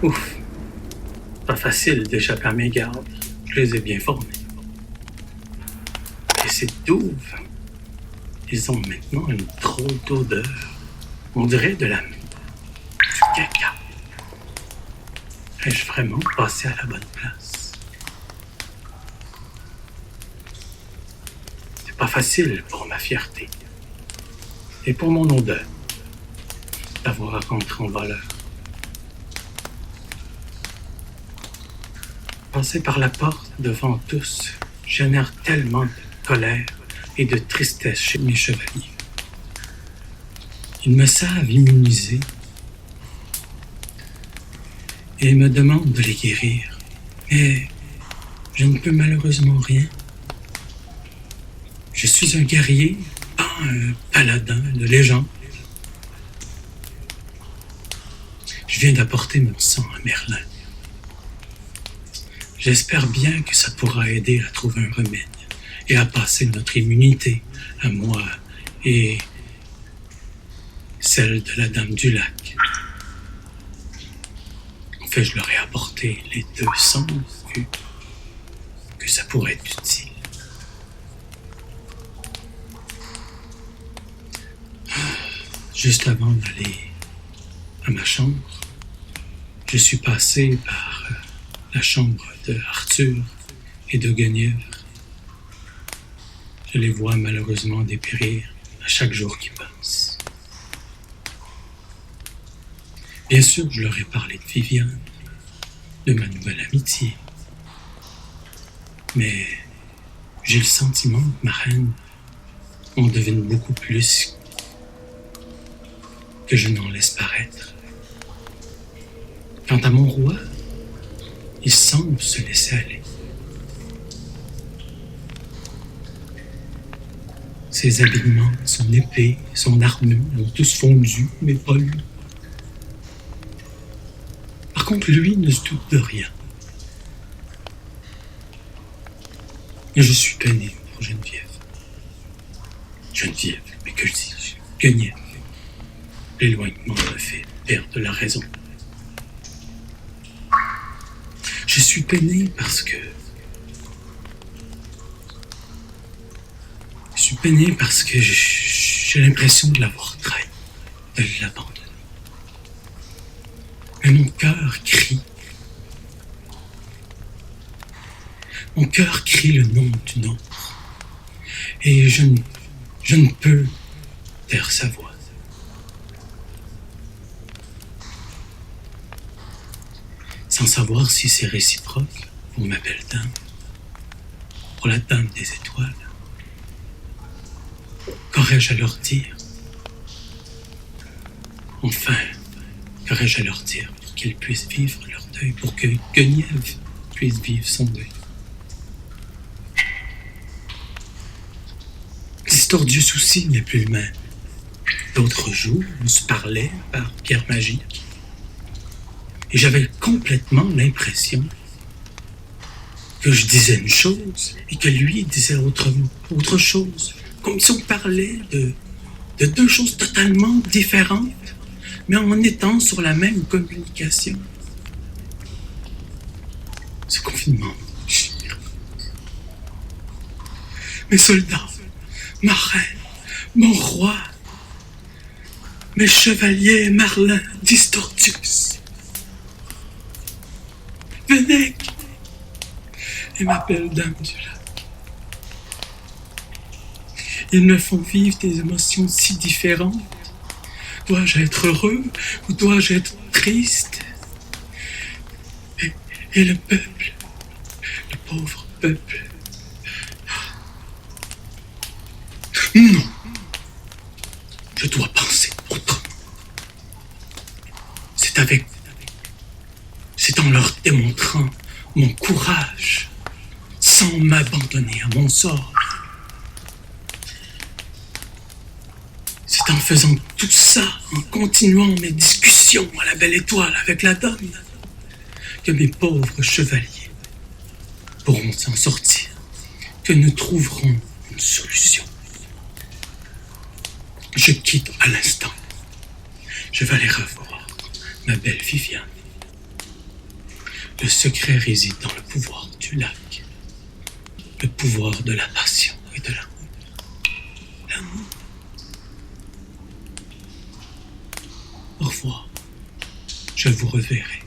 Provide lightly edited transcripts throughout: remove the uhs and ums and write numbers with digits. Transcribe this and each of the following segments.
Ouf, pas facile d'échapper à mes gardes. Je les ai bien formés. Et ces douves, ils ont maintenant une drôle d'odeur. On dirait du caca. Ai-je vraiment passé à la bonne place? C'est pas facile pour ma fierté et pour mon odeur d'avoir rentré en valeur. Passer par la porte devant tous génère tellement de colère et de tristesse chez mes chevaliers. Ils me savent immuniser et me demandent de les guérir. Mais je ne peux malheureusement rien. Je suis un guerrier, pas un paladin de légende. Je viens d'apporter mon sang à Merlin. J'espère bien que ça pourra aider à trouver un remède et à passer notre immunité, à moi et celle de la Dame du Lac. En fait, je leur ai apporté les 200 vu que ça pourrait être utile. Juste avant d'aller à ma chambre, je suis passé par la chambre de Arthur et de Guenièvre. Je les vois malheureusement dépérir à chaque jour qui passe. Bien sûr, je leur ai parlé de Viviane, de ma nouvelle amitié. Mais j'ai le sentiment que ma reine en devine beaucoup plus que je n'en laisse paraître. Quant à mon roi, il semble se laisser aller. Ses habillements, son épée, son armure ont tous fondu, mais pas lui. Par contre, lui ne se doute de rien. Et je suis peiné pour Geneviève. Geneviève, mais que dis-je? Guenièvre. L'éloignement me fait perdre la raison. Je suis peiné parce que... j'ai l'impression de l'avoir trahi, de l'abandonner. Mais mon cœur crie. Mon cœur crie le nom d'une autre. Et je ne peux taire sa voix. Sans savoir si c'est réciproque pour ma belle dame, pour la dame des étoiles. Qu'aurais-je à leur dire? Enfin, qu'aurais-je à leur dire pour qu'ils puissent vivre leur deuil, pour que Guenièvre puisse vivre son deuil? Distordius aussi n'est plus le même. L'autre jour, on se parlait par pierre magique. Et j'avais complètement l'impression que je disais une chose et que lui disait autre chose. Comme si on parlait de deux choses totalement différentes, mais en étant sur la même communication. Ce confinement me déchire. Mes soldats, ma reine, mon roi, mes chevaliers, Merlin, Distordius, Fennec et ma belle dame du lac. Ils me font vivre des émotions si différentes. Dois-je être heureux ou dois-je être triste? Et le peuple, le pauvre peuple. Non, je dois penser autrement. C'est en leur démontrant mon courage, sans m'abandonner à mon sort. C'est en faisant tout ça, en continuant mes discussions à la belle étoile avec la dame, que mes pauvres chevaliers pourront s'en sortir, que nous trouverons une solution. Je quitte à l'instant. Je vais aller revoir ma belle Viviane. Le secret réside dans le pouvoir du lac, le pouvoir de la passion et de l'amour. L'amour. Au revoir. Je vous reverrai.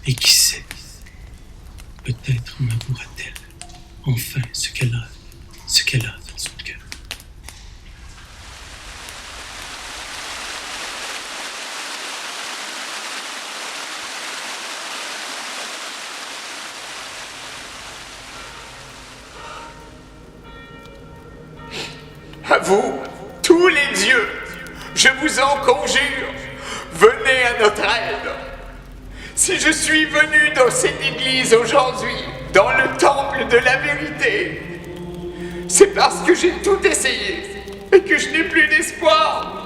Et qui sait, peut-être m'avouera-t-elle enfin ce qu'elle a dans son cœur. À vous, tous les dieux, je vous en conjure, venez à notre aide. Si je suis venu dans cette église aujourd'hui, dans le temple de la vérité, c'est parce que j'ai tout essayé et que je n'ai plus d'espoir.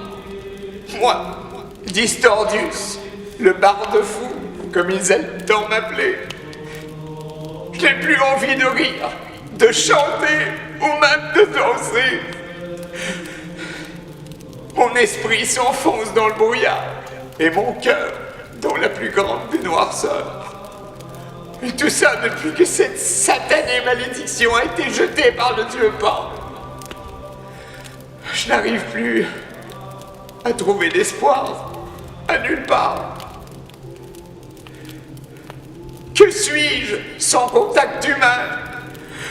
Moi, Distordius, le barde fou, comme ils aiment tant m'appeler, je n'ai plus envie de rire, de chanter ou même de danser. Mon esprit s'enfonce dans le brouillard et mon cœur dans la plus grande des noirceurs. Et tout ça depuis que cette satanée malédiction a été jetée par le dieu Pan. Je n'arrive plus à trouver d'espoir à nulle part. Que suis-je sans contact humain,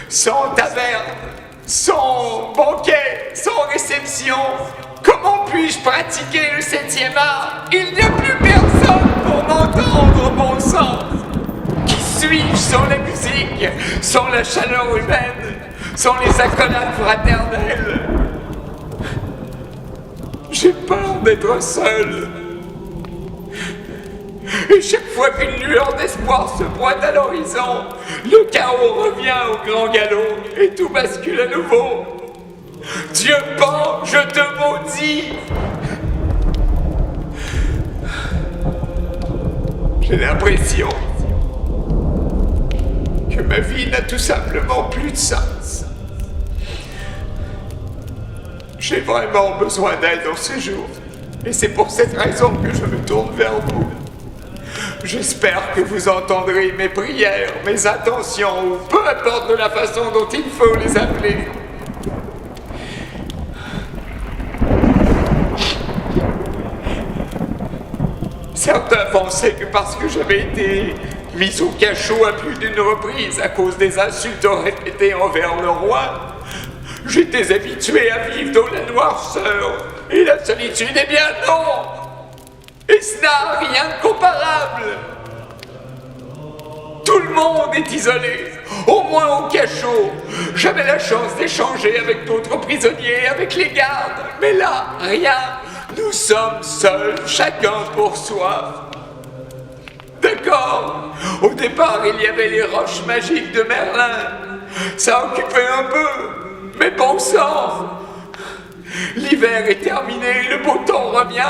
sans taverne, sans banquet, sans réception? Comment puis-je pratiquer le 7e art? Il n'y a plus personne pour m'entendre, bon sang. Qui suis-je sans la musique, sans la chaleur humaine, sans les accolades fraternelles? J'ai peur d'être seul. Et chaque fois qu'une lueur d'espoir se pointe à l'horizon, le chaos revient au grand galop et tout bascule à nouveau. Dieu Pan, je te maudis! J'ai l'impression que ma vie n'a tout simplement plus de sens. J'ai vraiment besoin d'aide en ce jour, et c'est pour cette raison que je me tourne vers vous. J'espère que vous entendrez mes prières, mes intentions, ou peu importe de la façon dont il faut les appeler. Certains pensaient que parce que j'avais été mis au cachot à plus d'une reprise à cause des insultes répétées envers le roi, j'étais habitué à vivre dans la noirceur et la solitude. Eh bien non! Et ce n'a rien de comparable! Tout le monde est isolé, au moins au cachot. J'avais la chance d'échanger avec d'autres prisonniers, avec les gardes, mais là, rien. Nous sommes seuls, chacun pour soi. D'accord, au départ, il y avait les roches magiques de Merlin. Ça occupait un peu, mais bon sang. L'hiver est terminé, le beau temps revient,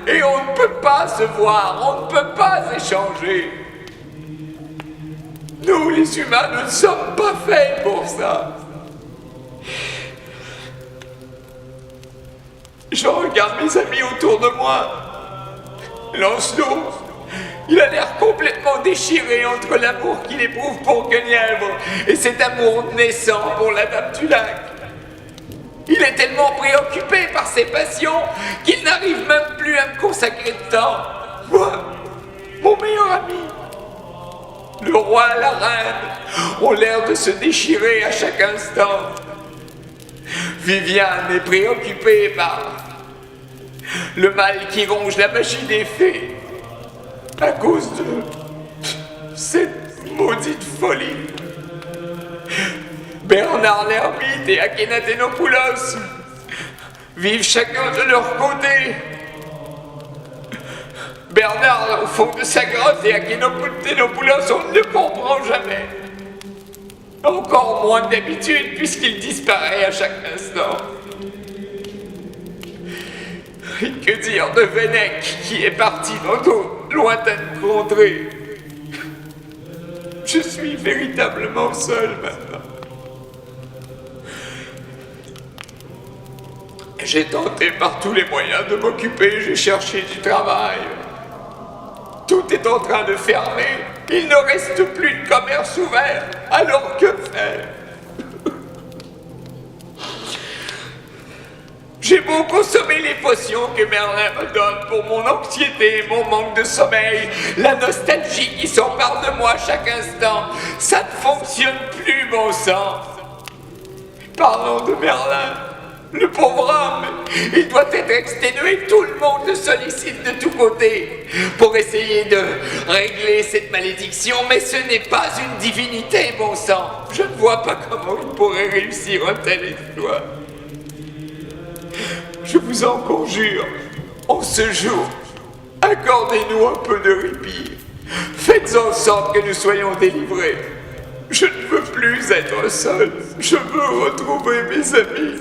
et on ne peut pas se voir, on ne peut pas échanger. Nous, les humains, ne sommes pas faits pour ça. Je regarde mes amis autour de moi. Lancelot, il a l'air complètement déchiré entre l'amour qu'il éprouve pour Guenièvre et cet amour naissant pour la Dame du Lac. Il est tellement préoccupé par ses passions qu'il n'arrive même plus à me consacrer de temps. Moi, mon meilleur ami, le roi et la reine ont l'air de se déchirer à chaque instant. Viviane est préoccupée par le mal qui ronge la magie des fées à cause de cette maudite folie. Bernard l'ermite et Akhénaténopoulos vivent chacun de leur côté. Bernard au fond de sa grotte et Akhénaténopoulos, on ne le comprend jamais. Encore moins que d'habitude puisqu'il disparaît à chaque instant. Et que dire de Vennec qui est parti dans d'autres lointaines contrées? Je suis véritablement seul maintenant. J'ai tenté par tous les moyens de m'occuper, j'ai cherché du travail. Tout est en train de fermer. Il ne reste plus de commerce ouvert. Alors que faire? J'ai beau consommer les potions que Merlin me donne pour mon anxiété, mon manque de sommeil, la nostalgie qui s'empare de moi chaque instant, ça ne fonctionne plus, bon sang. Parlons de Merlin, le pauvre homme, il doit être exténué, tout le monde le sollicite de tous côtés pour essayer de régler cette malédiction, mais ce n'est pas une divinité, bon sang. Je ne vois pas comment il pourrait réussir un tel exploit. Je vous en conjure, en ce jour, accordez-nous un peu de répit. Faites en sorte que nous soyons délivrés. Je ne veux plus être seul. Je veux retrouver mes amis.